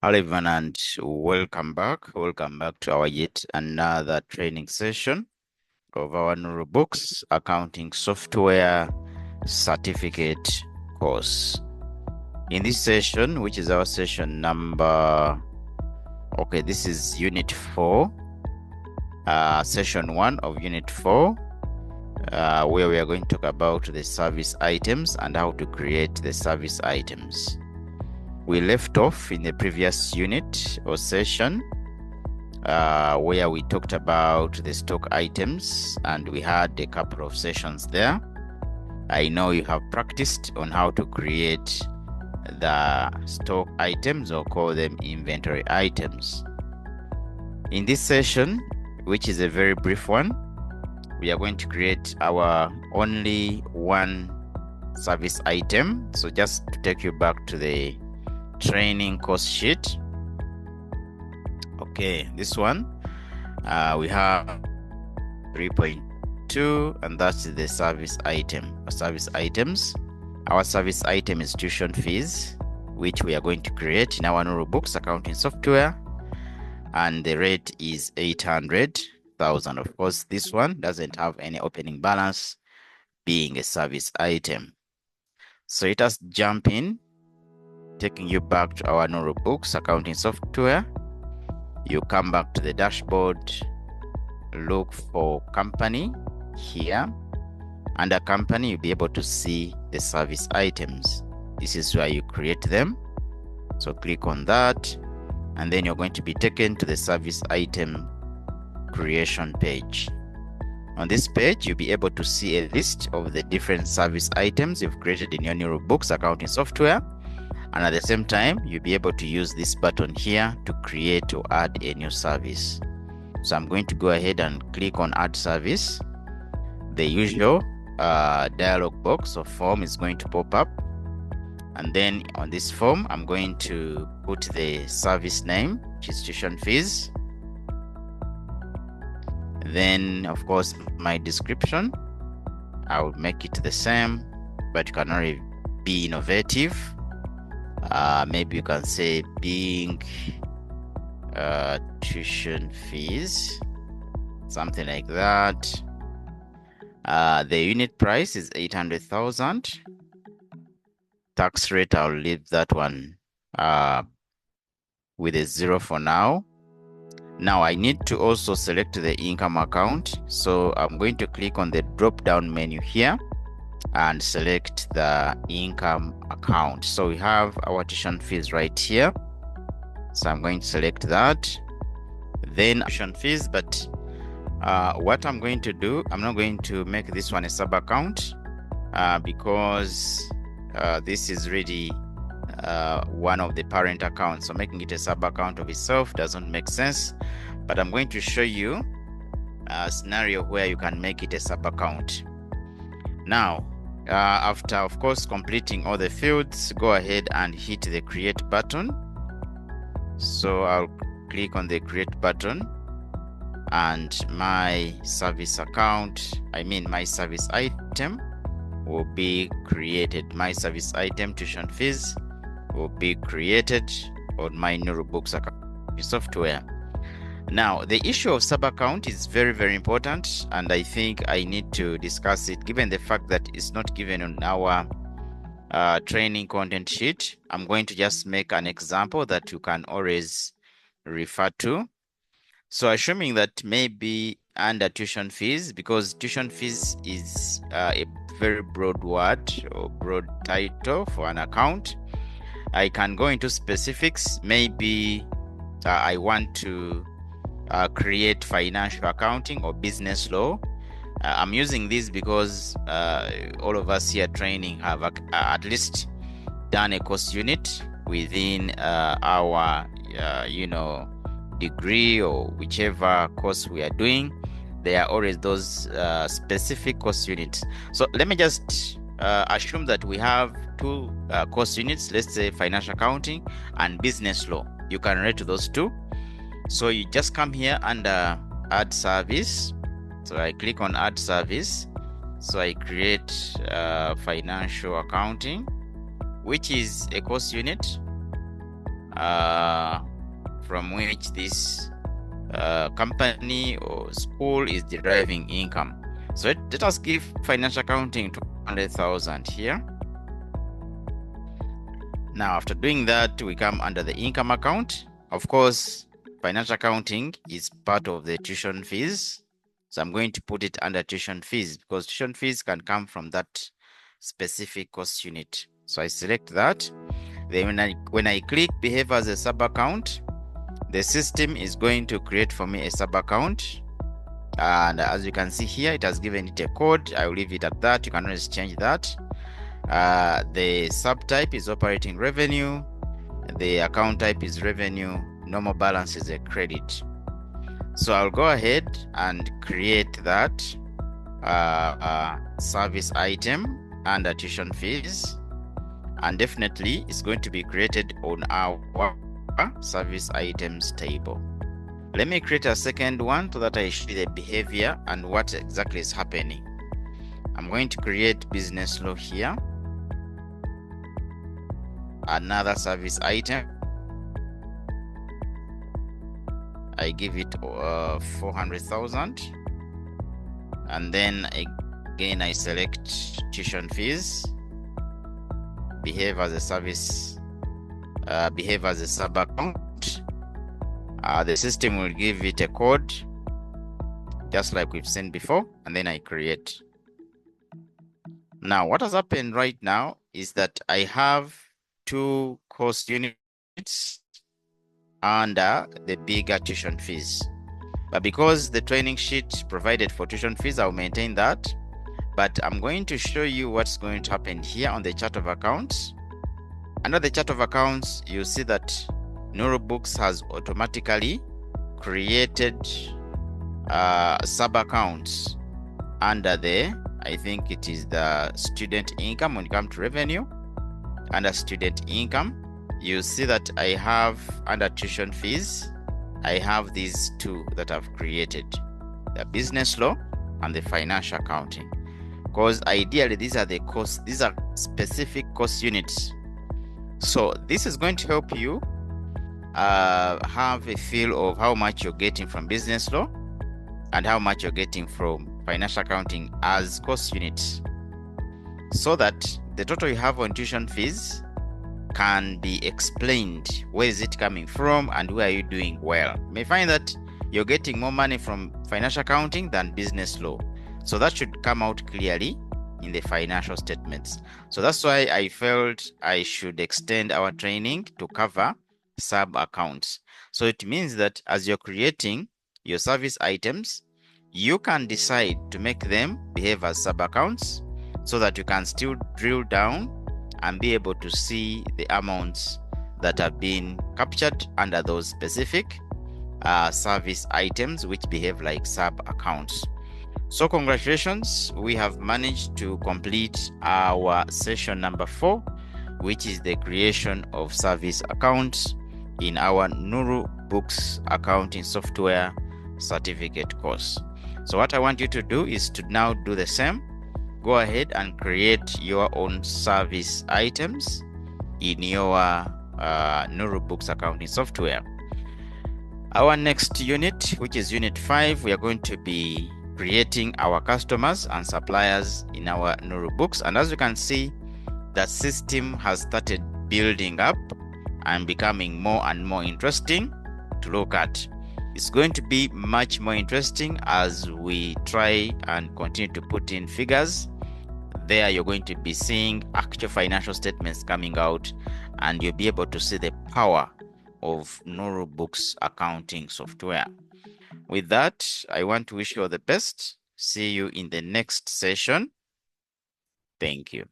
Hello everyone and welcome back. Welcome back to our yet another training session of our NuruBooks Accounting Software Certificate course. In this session, which is our session number, this is Unit 4, Session 1 of Unit 4, where we are going to talk about the service items and how to create the service items. We left off in the previous unit or session where we talked about the stock items, and we had a couple of sessions there. I know you have practiced on how to create the stock items, or call them inventory items. In this session, which is a very brief one, we are going to create our only one service item. So just to take you back to the training course sheet. Okay, this one we have 3.2, and that's the service item or service items. Our service item is tuition fees, which we are going to create in our NuruBooks accounting software, and the rate is 800,000. Of course, this one doesn't have any opening balance, being a service item. So let us jump in, taking you back to our NuruBooks accounting software. You come back to the dashboard, look for company here. Under company, you'll be able to see the service items. This is where you create them. So click on that, and then you're going to be taken to the service item creation page. On this page, you'll be able to see a list of the different service items you've created in your NuruBooks accounting software. And at the same time, you'll be able to use this button here to create or add a new service. So I'm going to go ahead and click on add service. The usual dialog box or form is going to pop up. And then on this form, I'm going to put the service name, which is tuition fees. Then, of course, my description, I will make it the same, but you can only be innovative. Maybe you can say being tuition fees, something like that. The unit price is 800,000. Tax rate, I'll leave that one with a 0 for now. Now I need to also select the income account. So I'm going to click on the drop down menu here and select the income account. So we have our tuition fees right here. So I'm going to select that. Then tuition fees, but what I'm going to do, I'm not going to make this one a sub account because this is really one of the parent accounts. So making it a sub account of itself doesn't make sense. But I'm going to show you a scenario where you can make it a sub account. Now, after, of course, completing all the fields, go ahead and hit the create button. So I'll click on the create button, and my service account, my service item will be created. My service item tuition fees will be created on my NuruBooks account software. Now, the issue of sub account is very, very important, and I think I need to discuss it given the fact that it's not given on our training content sheet. I'm going to just make an example that you can always refer to. So assuming that maybe under tuition fees, because tuition fees is a very broad word or broad title for an account, I can go into specifics. Maybe I want to create financial accounting or business law. I'm using this because all of us here training have at least done a course unit within our degree or whichever course we are doing. There are always those specific course units. So let me just assume that we have two course units, let's say financial accounting and business law. You can relate to those two. So you just come here under add service. So I click on add service. So I create financial accounting, which is a course unit. from which this company or school is deriving income. So let us give financial accounting 200,000 here. Now, after doing that, we come under the income account. Of course, financial accounting is part of the tuition fees. So I'm going to put it under tuition fees because tuition fees can come from that specific cost unit. So I select that. Then when I click behave as a sub account, the system is going to create for me a sub account. And as you can see here, it has given it a code. I will leave it at that. You can always change that. The subtype is operating revenue. The account type is revenue. Normal balance is a credit. So I'll go ahead and create that service item under tuition fees. And definitely it's going to be created on our service items table. Let me create a second one so that I show you the behavior and what exactly is happening. I'm going to create business law here. Another service item. I give it 400,000. And then again, I select tuition fees. Behave as a service, behave as a sub account. The system will give it a code, just like we've seen before, and then I create. Now, what has happened right now is that I have two cost units under the bigger tuition fees. But because the training sheet provided for tuition fees, I'll maintain that. But I'm going to show you what's going to happen here on the chart of accounts. Under the chart of accounts, you see that NuruBooks has automatically created sub-accounts under the, I think it is the student income when it comes to revenue. Under student income, you see that I have under tuition fees, I have these two that I've created, the business law and the financial accounting. Because ideally, these are the costs, these are specific cost units. So this is going to help you have a feel of how much you're getting from business law and how much you're getting from financial accounting as cost units, so that the total you have on tuition fees can be explained. Where is it coming from and where are you doing well? You may find that you're getting more money from financial accounting than business law. So that should come out clearly in the financial statements. So that's why I felt I should extend our training to cover sub accounts. So it means that as you're creating your service items, you can decide to make them behave as sub accounts so that you can still drill down and be able to see the amounts that have been captured under those specific service items which behave like sub accounts. So congratulations, we have managed to complete our session number 4, which is the creation of service accounts in our NuruBooks accounting software certificate course. So what I want you to do is to now do the same. Go ahead and create your own service items in your NuruBooks accounting software. Our next unit, which is unit 5, we are going to be creating our customers and suppliers in our NuruBooks. And as you can see, the system has started building up and becoming more and more interesting to look at. It's going to be much more interesting as we try and continue to put in figures. There you're going to be seeing actual financial statements coming out, and you'll be able to see the power of NuruBooks accounting software. With that, I want to wish you all the best. See you in the next session. Thank you.